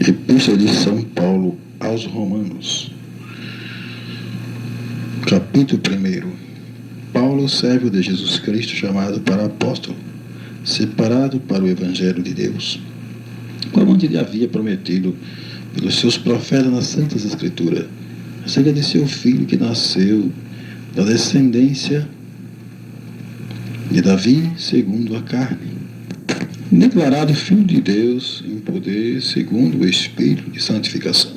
Epístola de São Paulo aos Romanos, capítulo 1. Paulo, servo de Jesus Cristo, chamado para apóstolo, separado para o Evangelho de Deus, como antes lhe havia prometido pelos seus profetas nas Santas Escrituras, acerca de seu filho que nasceu da descendência de Davi segundo a carne, declarado Filho de Deus em poder segundo o Espírito de santificação,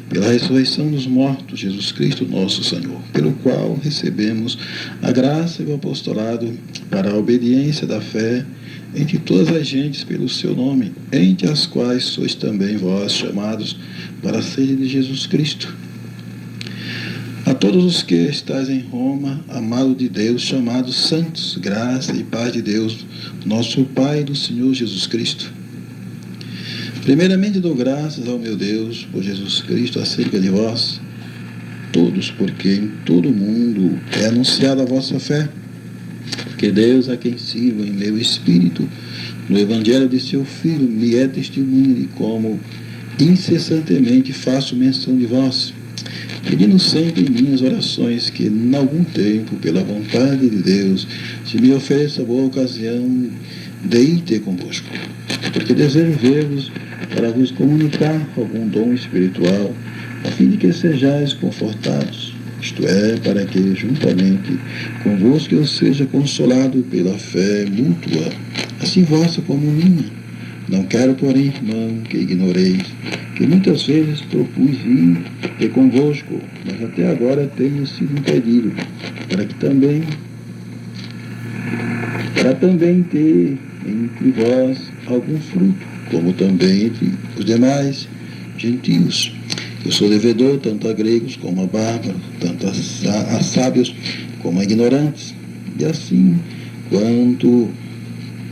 pela ressurreição dos mortos, Jesus Cristo nosso Senhor, pelo qual recebemos a graça e o apostolado para a obediência da fé entre todas as gentes pelo seu nome, entre as quais sois também vós chamados para a sede de Jesus Cristo. A todos os que estáis em Roma, amados de Deus, chamados santos, graça e paz de Deus, nosso Pai e do Senhor Jesus Cristo. Primeiramente dou graças ao meu Deus por Jesus Cristo acerca de vós, todos, porque em todo o mundo é anunciada a vossa fé, porque Deus, a quem sirvo em meu espírito, no Evangelho de seu Filho, me é testemunha de como incessantemente faço menção de vós, pedindo sempre em minhas orações que, em algum tempo, pela vontade de Deus, se me ofereça boa ocasião de ir ter convosco, porque desejo ver-vos para vos comunicar algum dom espiritual, a fim de que sejais confortados, isto é, para que, juntamente convosco, eu seja consolado pela fé mútua, assim vossa como minha. Não quero, porém, irmão, que ignoreis que muitas vezes propus ir ter convosco, mas até agora tenho sido impedido, para também ter entre vós algum fruto, como também entre os demais gentios. Eu sou devedor tanto a gregos como a bárbaros, tanto a sábios como a ignorantes, e assim, quanto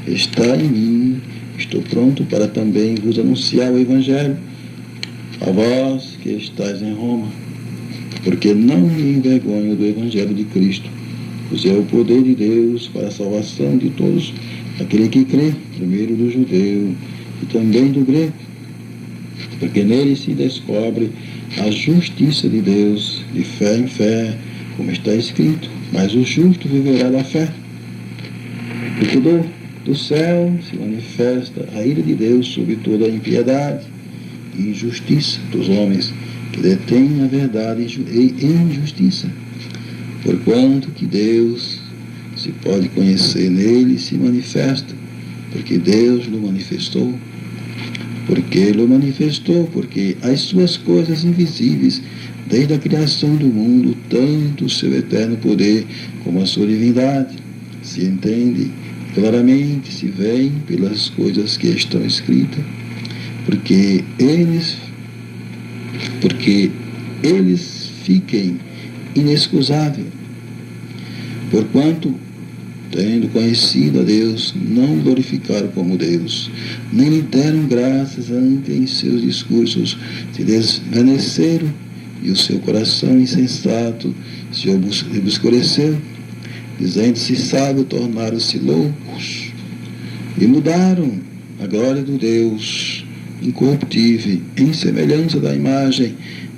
está em mim, estou pronto para também vos anunciar o Evangelho, a vós que estáis em Roma, porque não me envergonho do Evangelho de Cristo, pois é o poder de Deus para a salvação de todos aquele que crê, primeiro do judeu e também do grego, porque nele se descobre a justiça de Deus, de fé em fé, como está escrito, mas o justo viverá da fé. Porque do céu se manifesta a ira de Deus sobre toda a impiedade e injustiça dos homens que detêm a verdade e injustiça, porquanto que Deus se pode conhecer nele e se manifesta, porque Deus lo manifestou, porque as suas coisas invisíveis, desde a criação do mundo, tanto o seu eterno poder como a sua divindade, se entende claramente, se veem pelas coisas que estão escritas, porque eles fiquem inexcusáveis, porquanto, tendo conhecido a Deus, não glorificaram como Deus, nem lhe deram graças ante em seus discursos, se desvaneceram, e o seu coração insensato se obscureceu, dizendo-se sábio, tornaram-se loucos, e mudaram a glória do Deus incorruptível em semelhança da imagem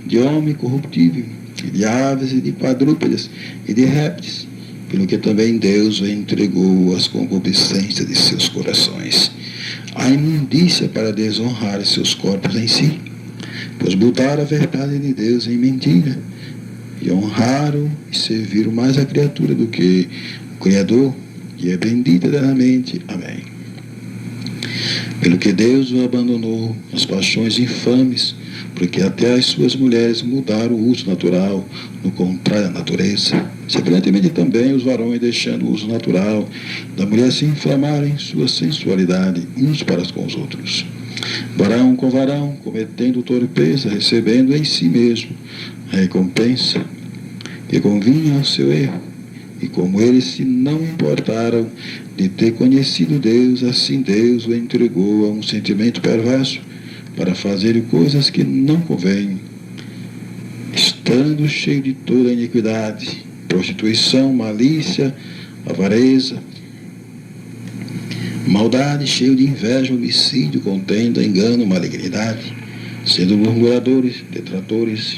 de homem corruptível, de aves e de quadrúpedes e de répteis, pelo que também Deus o entregou às concupiscências de seus corações, a imundícia para desonrar seus corpos em si, pois mudaram a verdade de Deus em mentira, e honraram e serviram mais a criatura do que o Criador, que é bendito eternamente. Amém. Pelo que Deus o abandonou as paixões infames, porque até as suas mulheres mudaram o uso natural, no contrário à natureza. Semelhantemente também os varões, deixando o uso natural da mulher, se inflamaram em sua sensualidade, uns para com os outros. Varão com varão, cometendo torpeza, recebendo em si mesmo a recompensa que convinha ao seu erro. E como eles se não importaram de ter conhecido Deus, assim Deus o entregou a um sentimento perverso, para fazer coisas que não convêm, estando cheio de toda iniquidade, prostituição, malícia, avareza, maldade, cheio de inveja, homicídio, contenda, engano, malignidade. sendo murmuradores, detratores,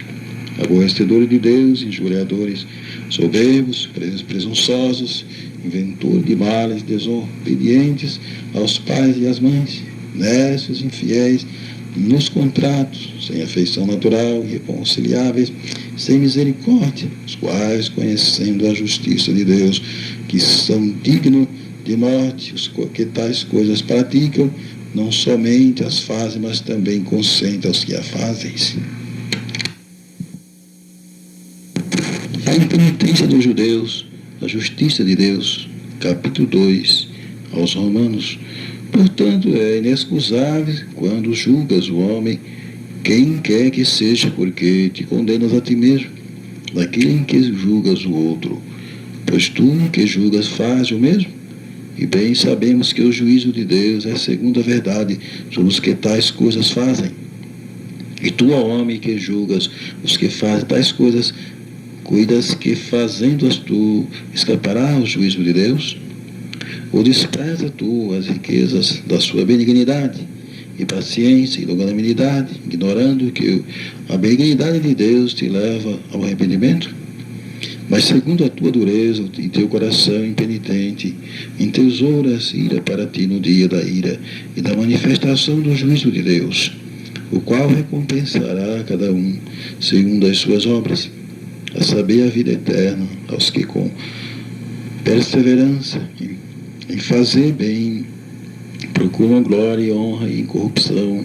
aborrecedores de Deus, injuriadores, soberbos, presunçosos, inventores de males, desobedientes aos pais e às mães, nécios, infiéis, nos contratos, sem afeição natural, irreconciliáveis, sem misericórdia, os quais, conhecendo a justiça de Deus, que são dignos de morte, os que tais coisas praticam, não somente as fazem, mas também consentem aos que a fazem. A impenitência dos judeus, a justiça de Deus, capítulo 2, aos Romanos. Portanto, é inexcusável quando julgas o homem, quem quer que seja, porque te condenas a ti mesmo, daquele em que julgas o outro. Pois tu que julgas faz o mesmo. E bem sabemos que o juízo de Deus é segundo a verdade sobre os que tais coisas fazem. E tu, ó homem, que julgas os que fazem tais coisas, cuidas que fazendo-as tu escapará ao juízo de Deus? Ou despreza tu as riquezas da sua benignidade e paciência e longanimidade, ignorando que a benignidade de Deus te leva ao arrependimento? Mas segundo a tua dureza e teu coração impenitente, entesouras ira para ti no dia da ira e da manifestação do juízo de Deus, o qual recompensará a cada um segundo as suas obras, a saber, a vida eterna aos que com perseverança em fazer bem procuram glória, honra e incorrupção,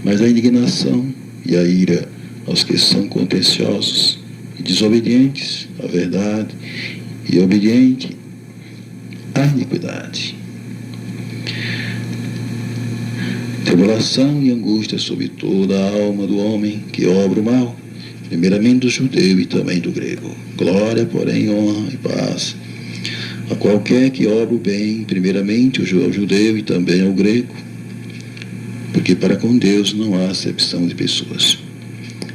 mas a indignação e a ira aos que são contenciosos e desobedientes à verdade e obediente à iniquidade. Tribulação e angústia sobre toda a alma do homem que obra o mal, primeiramente do judeu e também do grego. Glória, porém, honra e paz a qualquer que obra o bem, primeiramente ao judeu e também ao grego, porque para com Deus não há acepção de pessoas.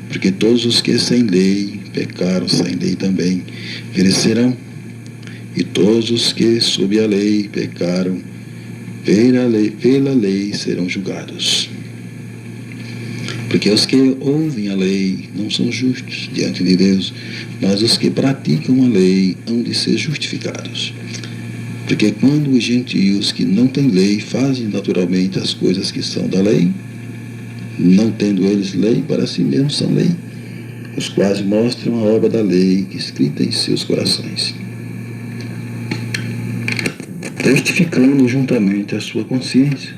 Porque todos os que sem lei pecaram, sem lei também perecerão, e todos os que sob a lei pecaram, pela lei serão julgados. Porque os que ouvem a lei não são justos diante de Deus, mas os que praticam a lei hão de ser justificados. Porque quando os gentios que não têm lei fazem naturalmente as coisas que são da lei, não tendo eles lei, para si mesmos são lei, os quais mostram a obra da lei escrita em seus corações, testificando juntamente a sua consciência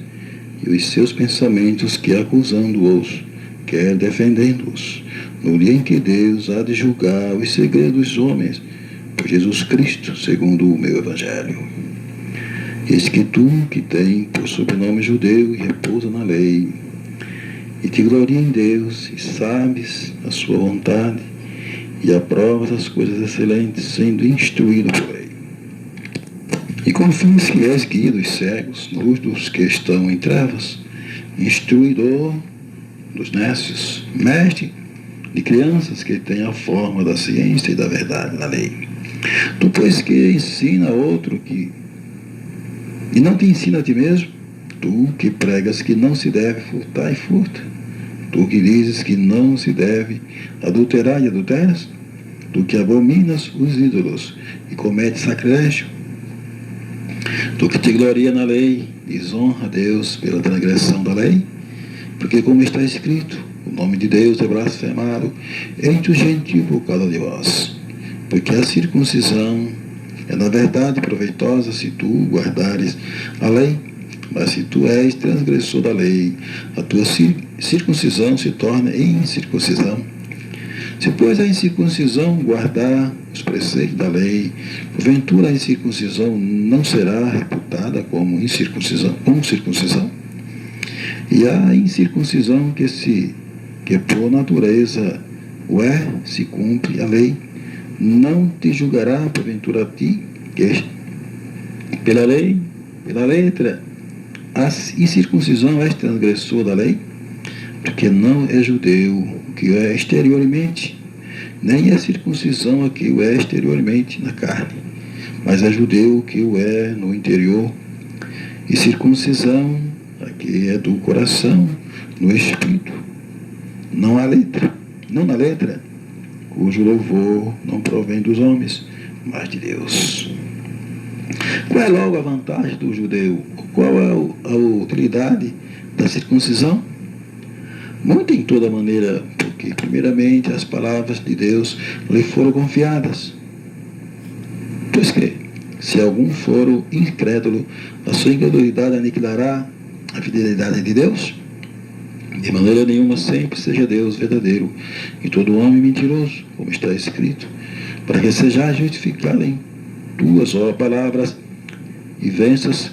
e os seus pensamentos, que acusando-os, quer defendendo-os, no dia em que Deus há de julgar os segredos dos homens, por Jesus Cristo, segundo o meu Evangelho. Eis que tu, que tem por sobrenome judeu e repousa na lei, e te gloria em Deus, e sabes a sua vontade, e aprovas as coisas excelentes, sendo instruído por lei. E confias que és guia dos cegos, luz dos que estão em trevas, instruidor dos nécios, mestre de crianças que têm a forma da ciência e da verdade na lei. Tu, pois, que ensina a outro e não te ensina a ti mesmo, tu que pregas que não se deve furtar e furta, tu que dizes que não se deve adulterar e adulteras, tu que abominas os ídolos e cometes sacrilégio, tu que te gloria na lei, desonra a Deus pela transgressão da lei, porque como está escrito, o nome de Deus é blasfemado entre os gentios por causa de vós. Porque a circuncisão é na verdade proveitosa se tu guardares a lei, mas se tu és transgressor da lei, a tua circuncisão se torna incircuncisão. Se, pois, a incircuncisão guardar os preceitos da lei, porventura a incircuncisão não será reputada como circuncisão. E a incircuncisão que por natureza se cumpre a lei, não te julgará porventura a ti, que pela lei, pela letra, a incircuncisão és transgressor da lei, porque não é judeu o que é exteriormente, nem é circuncisão a que o é exteriormente na carne, mas é judeu o que o é no interior, e circuncisão a que é do coração, no espírito, não na letra, cujo louvor não provém dos homens, mas de Deus. Qual é logo a vantagem do judeu? Qual é a utilidade da circuncisão? Muito em toda maneira, porque primeiramente as palavras de Deus lhe foram confiadas. Pois que, se algum for incrédulo, a sua incredulidade aniquilará a fidelidade de Deus? De maneira nenhuma, sempre seja Deus verdadeiro e todo homem mentiroso, como está escrito, para que sejais justificado em tuas palavras e venças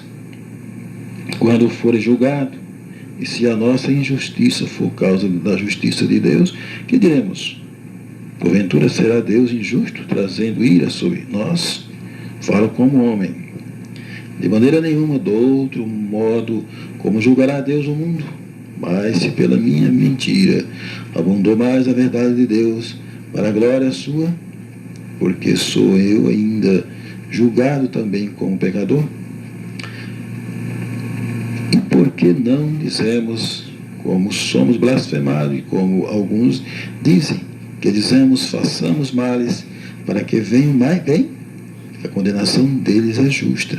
quando fores julgado. E se a nossa injustiça for causa da justiça de Deus, que diremos? Porventura será Deus injusto, trazendo ira sobre nós? Falo como homem. De maneira nenhuma, do outro modo, como julgará Deus o mundo? Mas se pela minha mentira abundou mais a verdade de Deus, para a glória sua, porque sou eu ainda julgado também como pecador? E por que não dizemos, como somos blasfemados, e como alguns dizem, que dizemos, façamos males, para que venha o mais bem? A condenação deles é justa.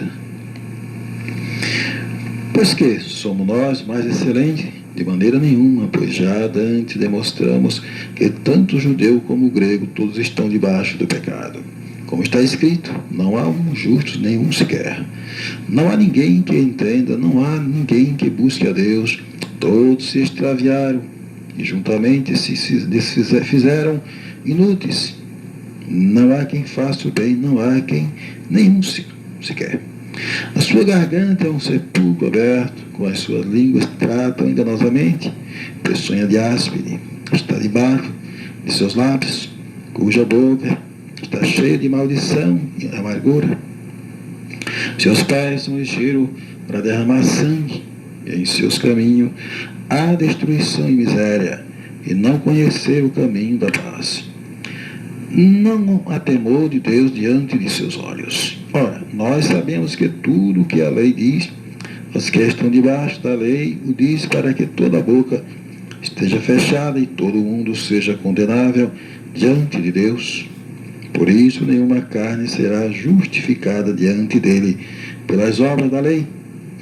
Pois que somos nós mais excelentes? De maneira nenhuma, pois já antes demonstramos que tanto o judeu como o grego todos estão debaixo do pecado. Como está escrito, não há um justo, nenhum sequer. Não há ninguém que entenda, não há ninguém que busque a Deus. Todos se extraviaram e juntamente se fizeram inúteis. Não há quem faça o bem, não há quem nenhum sequer. A sua garganta é um sepulcro aberto, com as suas línguas tratam enganosamente. Peçonha de áspide está debaixo de seus lábios, cuja boca está cheia de maldição e amargura. Seus pés são ligeiros para derramar sangue, e em seus caminhos há destruição e miséria, e não conhecer o caminho da paz. Não há temor de Deus diante de seus olhos. Ora, nós sabemos que tudo o que a lei diz, os que estão debaixo da lei o diz para que toda a boca esteja fechada e todo mundo seja condenável diante de Deus. Por isso, nenhuma carne será justificada diante dele pelas obras da lei,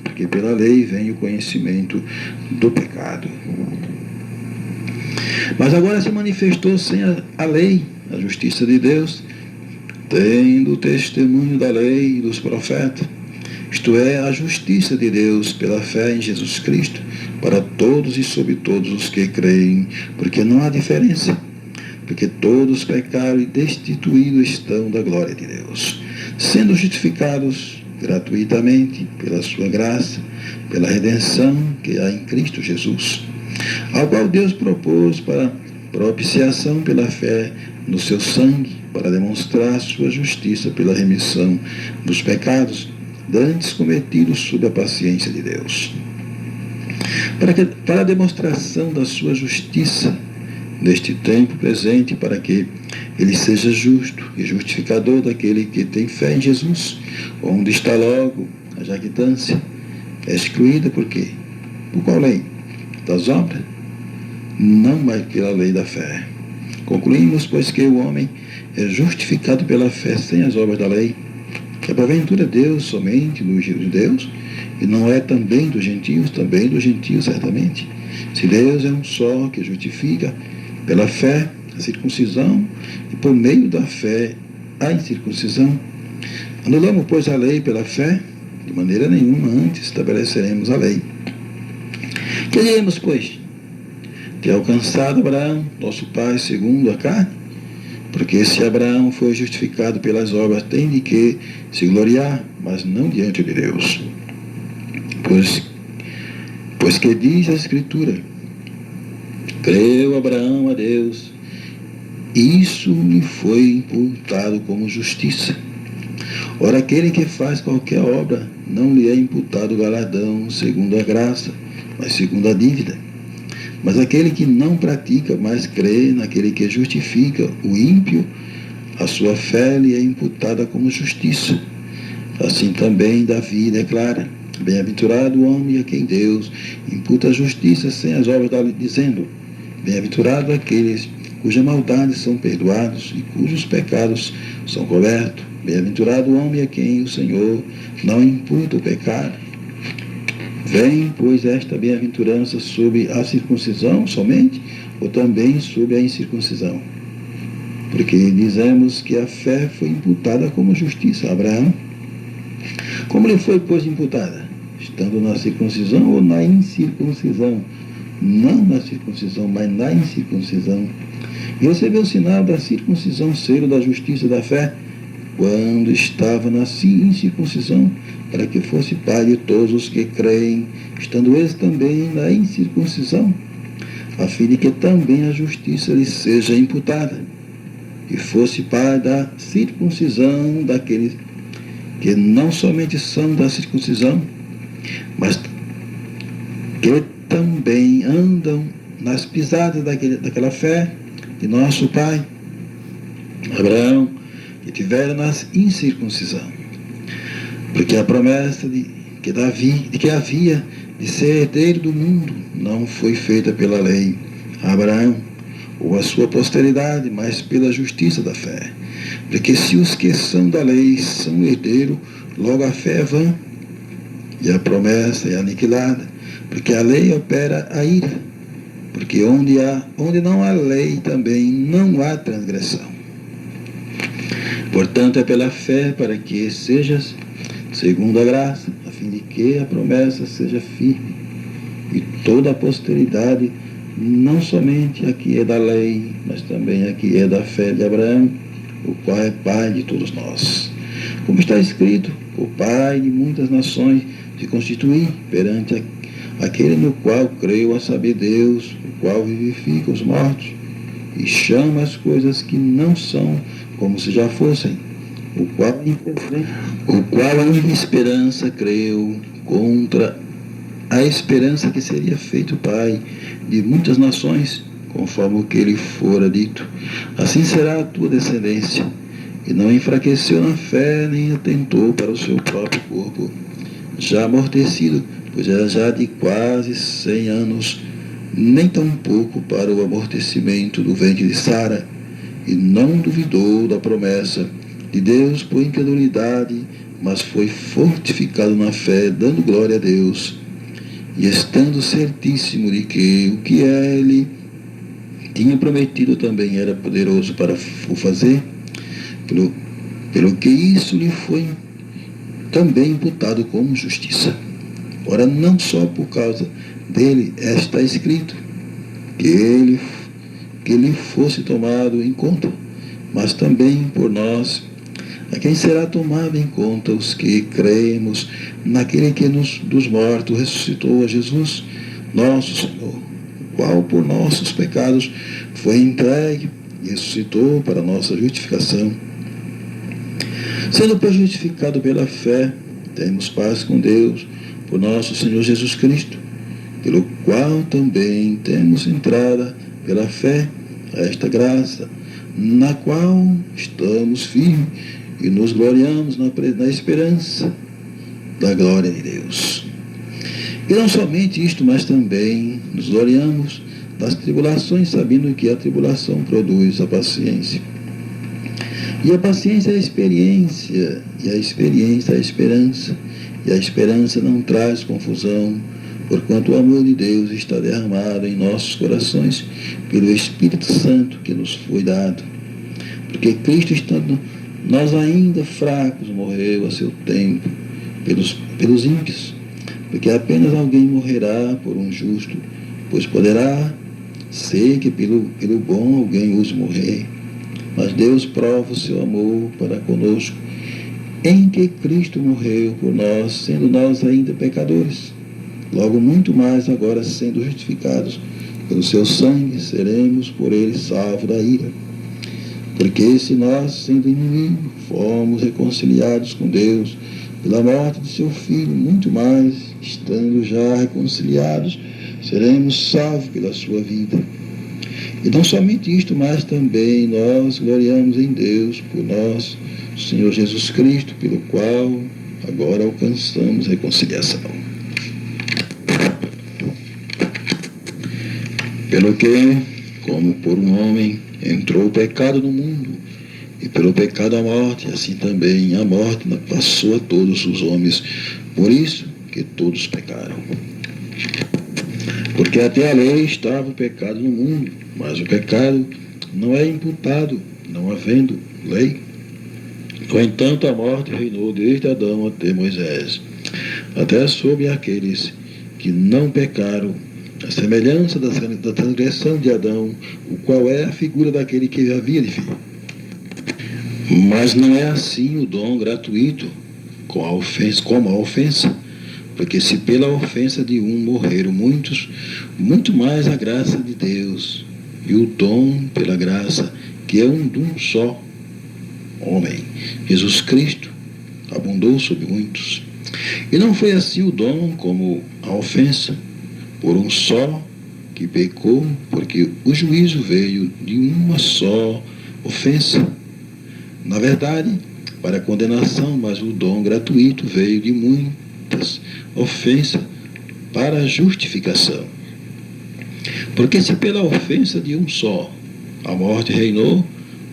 porque pela lei vem o conhecimento do pecado. Mas agora se manifestou sem a lei, a justiça de Deus, tendo o testemunho da lei e dos profetas, isto é, a justiça de Deus pela fé em Jesus Cristo, para todos e sobre todos os que creem, porque não há diferença, porque todos pecaram e destituídos estão da glória de Deus, sendo justificados gratuitamente pela sua graça, pela redenção que há em Cristo Jesus, ao qual Deus propôs para propiciação pela fé no seu sangue, para demonstrar sua justiça pela remissão dos pecados dantes cometidos sob a paciência de Deus. Para a demonstração da sua justiça neste tempo presente, para que ele seja justo e justificador daquele que tem fé em Jesus, onde está logo a jactância, é excluída por quê? Por qual lei? Das obras? Não mais pela lei da fé. Concluímos, pois, que o homem é justificado pela fé sem as obras da lei, que é porventura Deus somente dos judeus, e não é também dos gentios, também dos gentios certamente. Se Deus é um só que justifica pela fé a circuncisão, e por meio da fé a incircuncisão, anulamos, pois, a lei pela fé? De maneira nenhuma, antes estabeleceremos a lei. Que diremos, pois? Ter alcançado Abraão, nosso pai, segundo a carne? Porque se Abraão foi justificado pelas obras, tem de que se gloriar, mas não diante de Deus. Pois que diz a Escritura, creu Abraão a Deus, e isso lhe foi imputado como justiça. Ora, aquele que faz qualquer obra, não lhe é imputado galardão segundo a graça, mas segundo a dívida. Mas aquele que não pratica, mas crê naquele que justifica o ímpio, a sua fé lhe é imputada como justiça. Assim também Davi declara, bem-aventurado o homem a quem Deus imputa a justiça sem as obras da lei, dizendo, Bem-aventurados aqueles cujas maldades são perdoados e cujos pecados são cobertos. Bem-aventurado o homem a quem o Senhor não imputa o pecado. Vem, pois, esta bem-aventurança sobre a circuncisão somente, ou também sobre a incircuncisão? Porque dizemos que a fé foi imputada como justiça a Abraão. Como lhe foi, pois, imputada? Estando na circuncisão ou na incircuncisão? Não na circuncisão, mas na incircuncisão. E recebeu o sinal da circuncisão, selo da justiça da fé, quando estava na incircuncisão, para que fosse pai de todos os que creem, estando eles também na incircuncisão, a fim de que também a justiça lhe seja imputada, e fosse pai da circuncisão daqueles que não somente são da circuncisão, mas que também andam nas pisadas daquela fé de nosso pai Abraão, que tiveram na incircuncisão. Porque a promessa de que havia de ser herdeiro do mundo não foi feita pela lei a Abraão ou a sua posteridade, mas pela justiça da fé. Porque se os que são da lei são herdeiros, logo a fé é vã e a promessa é aniquilada, porque a lei opera a ira. Porque onde não há lei também não há transgressão. Portanto, é pela fé para que sejas segundo a graça, a fim de que a promessa seja firme, e toda a posteridade, não somente a que é da lei, mas também a que é da fé de Abraão, o qual é pai de todos nós. Como está escrito, o pai de muitas nações se constitui perante aquele no qual creio, a saber Deus, o qual vivifica os mortos, e chama as coisas que não são como se já fossem, o qual a esperança creu contra a esperança que seria feito pai de muitas nações, conforme o que lhe fora dito. Assim será a tua descendência. E não enfraqueceu na fé, nem atentou para o seu próprio corpo, já amortecido, pois era já de quase 100 anos, nem tampouco para o amortecimento do ventre de Sara, e não duvidou da promessa de Deus por incredulidade, mas foi fortificado na fé, dando glória a Deus, e estando certíssimo de que o que ele tinha prometido também era poderoso para o fazer, pelo que isso lhe foi também imputado como justiça. Ora, não só por causa dele está escrito que ele fosse tomado em conta, mas também por nós, a quem será tomado em conta os que cremos naquele que dos mortos ressuscitou a Jesus, nosso Senhor, o qual por nossos pecados foi entregue e ressuscitou para nossa justificação. Sendo pois justificado pela fé, temos paz com Deus por nosso Senhor Jesus Cristo, pelo qual também temos entrada pela fé a esta graça, na qual estamos firmes e nos gloriamos na esperança da glória de Deus. E não somente isto, mas também nos gloriamos das tribulações, sabendo que a tribulação produz a paciência. E a paciência é a experiência, e a experiência é a esperança, e a esperança não traz confusão, porquanto o amor de Deus está derramado em nossos corações pelo Espírito Santo que nos foi dado. Porque Cristo, estando nós ainda fracos, morreu a seu tempo pelos ímpios, porque apenas alguém morrerá por um justo, pois poderá ser que pelo bom alguém use morrer. Mas Deus prova o seu amor para conosco, em que Cristo morreu por nós, sendo nós ainda pecadores. Logo, muito mais agora, sendo justificados pelo seu sangue, seremos por ele salvos da ira. Porque se nós, sendo inimigos, fomos reconciliados com Deus pela morte de seu Filho, muito mais, estando já reconciliados, seremos salvos pela sua vida. E não somente isto, mas também nós gloriamos em Deus por nosso Senhor Jesus Cristo, pelo qual agora alcançamos reconciliação. Pelo que como por um homem entrou o pecado no mundo, e pelo pecado a morte, assim também a morte passou a todos os homens, por isso que todos pecaram. Porque até a lei estava o pecado no mundo, mas o pecado não é imputado, não havendo lei. No entanto, a morte reinou desde Adão até Moisés, até sobre aqueles que não pecaram, a semelhança da transgressão de Adão, o qual é a figura daquele que havia de vir. Mas não é assim o dom gratuito, como a ofensa, porque se pela ofensa de um morreram muitos, muito mais a graça de Deus, e o dom pela graça, que é de um só homem, Jesus Cristo, abundou sobre muitos. E não foi assim o dom como a ofensa, por um só que pecou, porque o juízo veio de uma só ofensa. Na verdade, para a condenação, mas o dom gratuito veio de muitas ofensas para a justificação. Porque se pela ofensa de um só a morte reinou,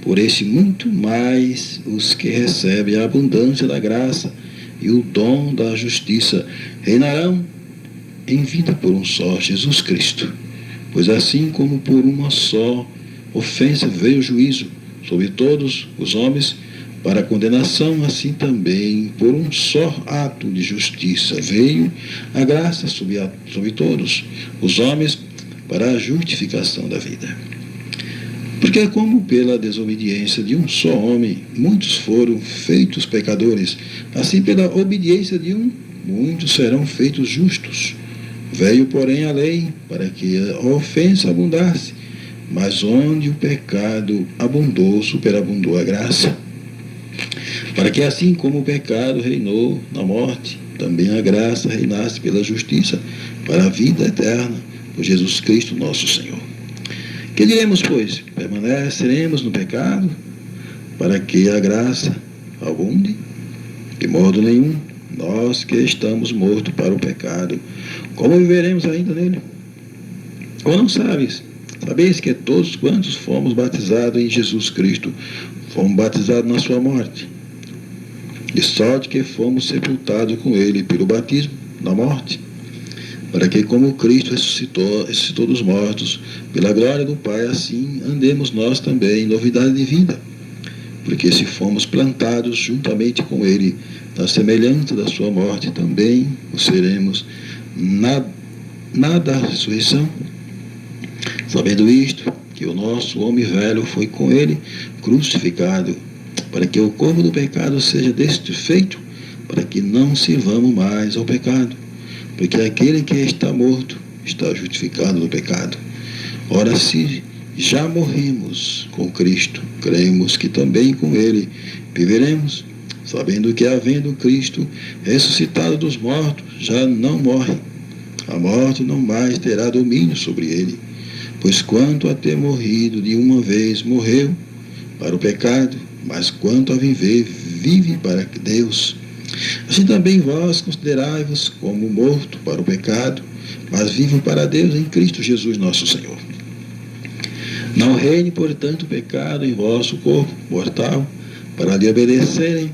por esse muito mais os que recebem a abundância da graça e o dom da justiça reinarão em vida por um só, Jesus Cristo. Pois assim como por uma só ofensa veio o juízo sobre todos os homens, para a condenação, assim também por um só ato de justiça veio a graça sobre todos os homens, para a justificação da vida. Porque como pela desobediência de um só homem muitos foram feitos pecadores, assim pela obediência de um muitos serão feitos justos. Veio, porém, a lei para que a ofensa abundasse, mas onde o pecado abundou, superabundou a graça. Para que assim como o pecado reinou na morte, também a graça reinasse pela justiça, para a vida eterna, por Jesus Cristo nosso Senhor. Que diremos, pois? Permaneceremos no pecado, para que a graça abunde? De modo nenhum. Nós que estamos mortos para o pecado, como viveremos ainda nele? Ou não sabes? Sabeis que todos quantos fomos batizados em Jesus Cristo, fomos batizados na sua morte. De sorte que fomos sepultados com ele pelo batismo na morte, para que como Cristo ressuscitou dos mortos, pela glória do Pai, assim andemos nós também em novidade de vida. Porque se fomos plantados juntamente com ele na semelhança da sua morte, também o seremos na da ressurreição. Sabendo isto, que o nosso homem velho foi com ele crucificado, para que o corpo do pecado seja desfeito, para que não sirvamos mais ao pecado. Porque aquele que está morto está justificado do pecado. Ora, se já morremos com Cristo, cremos que também com ele viveremos, sabendo que, havendo Cristo ressuscitado dos mortos, já não morre. A morte não mais terá domínio sobre ele. Pois quanto a ter morrido de uma vez, morreu para o pecado, mas quanto a viver, vive para Deus. Assim também vós considerai-vos como morto para o pecado, mas vivo para Deus em Cristo Jesus nosso Senhor. Não reine, portanto, o pecado em vosso corpo mortal, para lhe obedecerem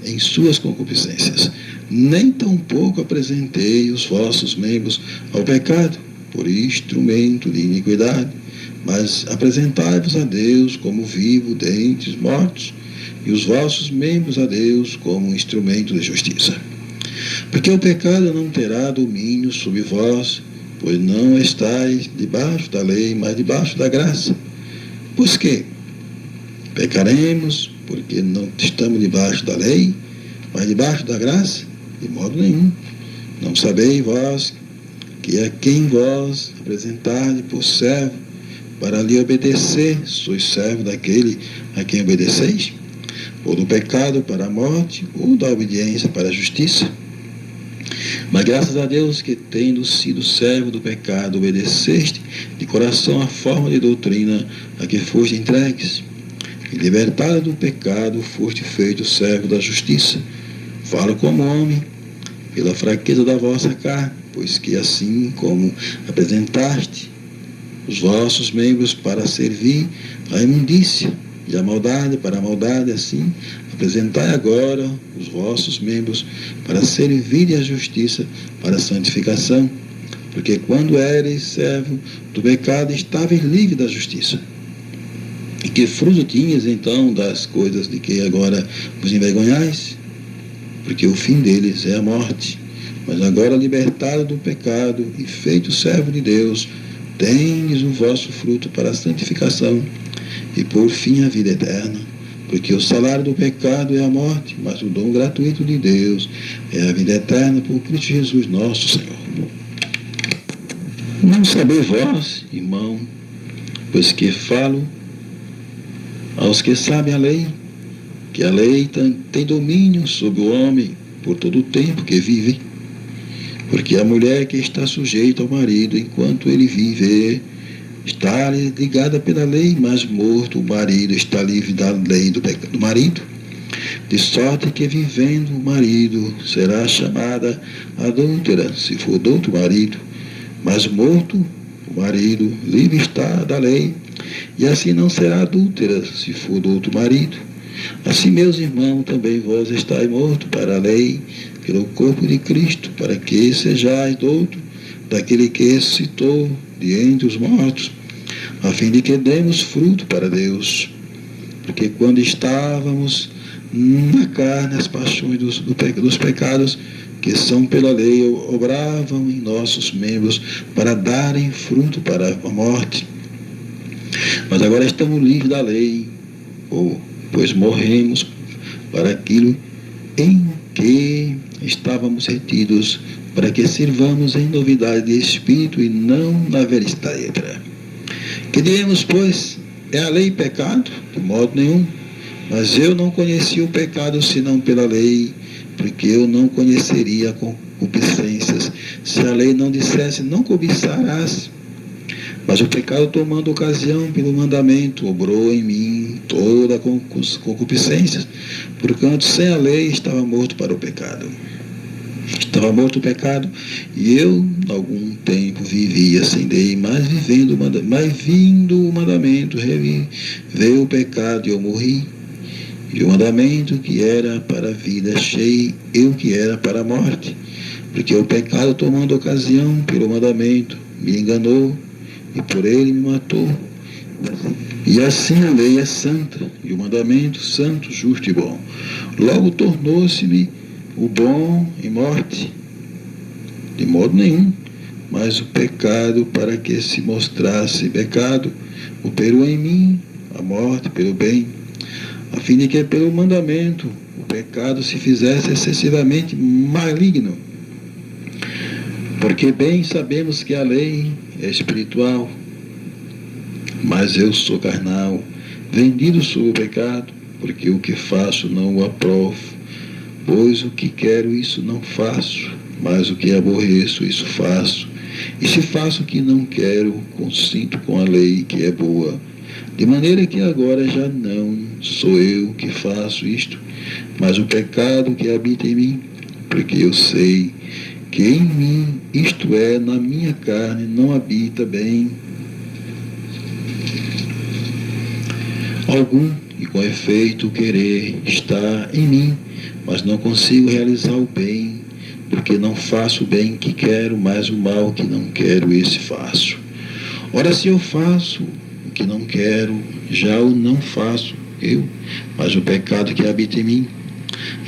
em suas concupiscências. Nem tampouco apresentei os vossos membros ao pecado, por instrumento de iniquidade, mas apresentai-vos a Deus como vivo dentre os mortos, e os vossos membros a Deus como instrumento de justiça. Porque o pecado não terá domínio sobre vós, pois não estáis debaixo da lei, mas debaixo da graça. Pois que pecaremos, porque não estamos debaixo da lei, mas debaixo da graça? De modo nenhum. Não sabeis vós que a quem vós apresentardes por servo, para lhe obedecer, sois servo daquele a quem obedeceis? Ou do pecado para a morte, ou da obediência para a justiça? Mas graças a Deus que, tendo sido servo do pecado, obedeceste de coração a forma de doutrina a que foste entregues. E libertado do pecado, foste feito servo da justiça. Falo como homem, pela fraqueza da vossa carne, pois que assim como apresentaste os vossos membros para servir a imundícia, e a maldade para a maldade, assim apresentai agora os vossos membros para servir a justiça, para a santificação, porque quando eres servo do pecado, estavas livre da justiça. E que fruto tinhas então das coisas de que agora vos envergonhais? Porque o fim deles é a morte. Mas agora, libertado do pecado e feito servo de Deus, tendes o vosso fruto para a santificação e por fim a vida eterna. Porque o salário do pecado é a morte, mas o dom gratuito de Deus é a vida eterna por Cristo Jesus nosso Senhor. Não sabeis vós, irmão, pois que falo aos que sabem a lei, que a lei tem domínio sobre o homem por todo o tempo que vive, porque a mulher que está sujeita ao marido enquanto ele vive está ligada pela lei, mas morto o marido está livre da lei do marido, de sorte que vivendo o marido será chamada adúltera, se for do outro marido, mas morto o marido livre está da lei, e assim não será adúltera, se for do outro marido. Assim, meus irmãos, também vós estáis mortos para a lei, pelo corpo de Cristo, para que sejais douto daquele que ressuscitou de entre os mortos, a fim de que demos fruto para Deus. Porque quando estávamos na carne, as paixões dos pecados, que são pela lei, obravam em nossos membros para darem fruto para a morte. Mas agora estamos livres da lei, pois morremos para aquilo em que estávamos retidos, para que sirvamos em novidade de espírito e não na velhice da letra. Que diremos, pois, é a lei pecado? De modo nenhum. Mas eu não conheci o pecado senão pela lei, porque eu não conheceria concupiscências, se a lei não dissesse, não cobiçarás. Mas o pecado, tomando ocasião pelo mandamento, obrou em mim toda a concupiscência, porquanto sem a lei estava morto para o pecado. Estava morto o pecado, e eu, algum tempo, vivia sem lei, mas vindo o mandamento, veio o pecado e eu morri. E o mandamento que era para a vida, achei eu que era para a morte, porque o pecado, tomando ocasião pelo mandamento, me enganou, e por ele me matou. E assim a lei é santa, e o mandamento santo, justo e bom. Logo tornou-se-me o bom em morte? De modo nenhum. Mas o pecado, para que se mostrasse pecado, operou em mim a morte pelo bem, a fim de que pelo mandamento o pecado se fizesse excessivamente maligno. Porque bem sabemos que a lei é espiritual, mas eu sou carnal, vendido sob o pecado, porque o que faço não o aprovo, pois o que quero isso não faço, mas o que aborreço isso faço. E se faço o que não quero, consinto com a lei que é boa, de maneira que agora já não sou eu que faço isto, mas o pecado que habita em mim, porque eu sei que em mim, isto é, na minha carne, não habita bem algum, e com efeito o querer está em mim, mas não consigo realizar o bem, porque não faço o bem que quero, mas o mal que não quero, esse faço. Ora, se eu faço o que não quero, já o não faço eu, mas o pecado que habita em mim.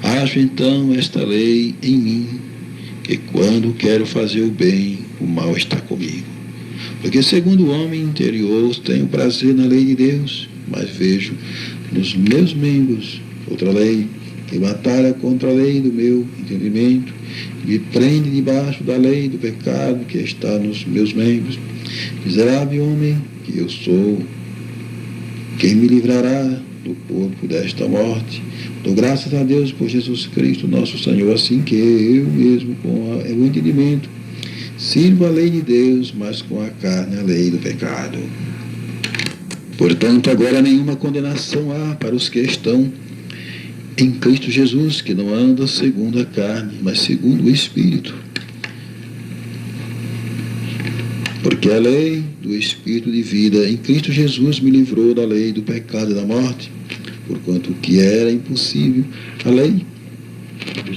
Acho então esta lei em mim, que quando quero fazer o bem, o mal está comigo. Porque segundo o homem interior, tenho prazer na lei de Deus, mas vejo nos meus membros outra lei, que batalha contra a lei do meu entendimento, me prende debaixo da lei do pecado que está nos meus membros. Miserável homem que eu sou, quem me livrará do corpo desta morte? Dou graças a Deus por Jesus Cristo, nosso Senhor, assim que eu mesmo, com o entendimento, sirvo a lei de Deus, mas com a carne a lei do pecado. Portanto, agora nenhuma condenação há para os que estão em Cristo Jesus, que não andam segundo a carne, mas segundo o Espírito. Porque a lei do Espírito de vida em Cristo Jesus me livrou da lei do pecado e da morte, porquanto o que era impossível, a lei,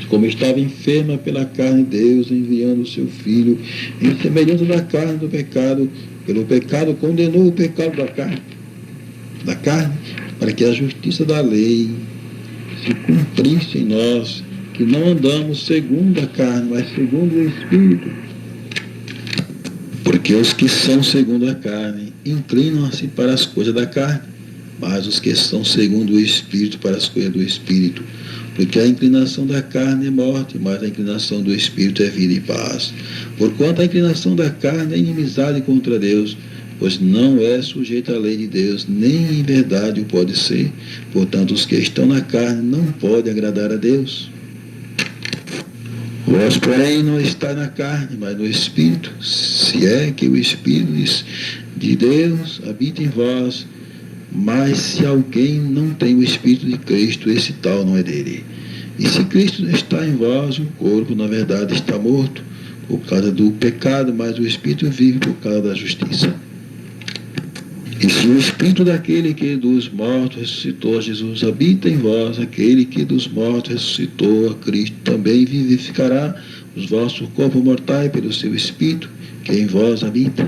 como estava enferma pela carne, Deus, enviando o seu Filho, em semelhança da carne do pecado, pelo pecado condenou o pecado da carne, para que a justiça da lei se cumprisse em nós, que não andamos segundo a carne, mas segundo o Espírito. Porque os que são segundo a carne inclinam-se para as coisas da carne, mas os que são segundo o Espírito para as coisas do Espírito. Porque a inclinação da carne é morte, mas a inclinação do Espírito é vida e paz. Porquanto a inclinação da carne é inimizade contra Deus, pois não é sujeita à lei de Deus, nem em verdade o pode ser. Portanto, os que estão na carne não podem agradar a Deus. Vós, porém, não está na carne, mas no Espírito, se é que o Espírito de Deus habita em vós. Mas se alguém não tem o Espírito de Cristo, esse tal não é dele. E se Cristo está em vós, o corpo, na verdade, está morto por causa do pecado, mas o Espírito vive por causa da justiça. E se o Espírito daquele que dos mortos ressuscitou a Jesus habita em vós, aquele que dos mortos ressuscitou a Cristo também vivificará os vossos corpos mortais pelo seu Espírito, que em vós habita.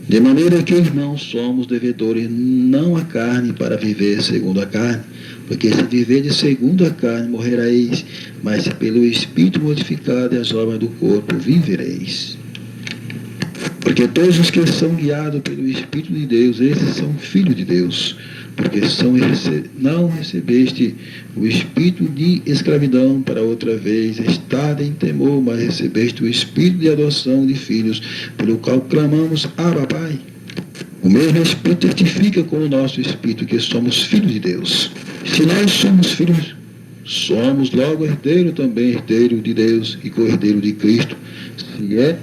De maneira que, irmãos, somos devedores não à carne para viver segundo a carne, porque se viverdes segundo a carne, morrereis, mas se pelo Espírito mortificado e as obras do corpo vivereis. Porque todos os que são guiados pelo Espírito de Deus, esses são filhos de Deus. Porque não recebeste o espírito de escravidão para outra vez estar em temor, mas recebeste o espírito de adoção de filhos, pelo qual clamamos, Abba, Pai. O mesmo Espírito testifica com o nosso Espírito que somos filhos de Deus. Se nós somos filhos, somos logo herdeiro também, herdeiro de Deus e co-herdeiro de Cristo, se é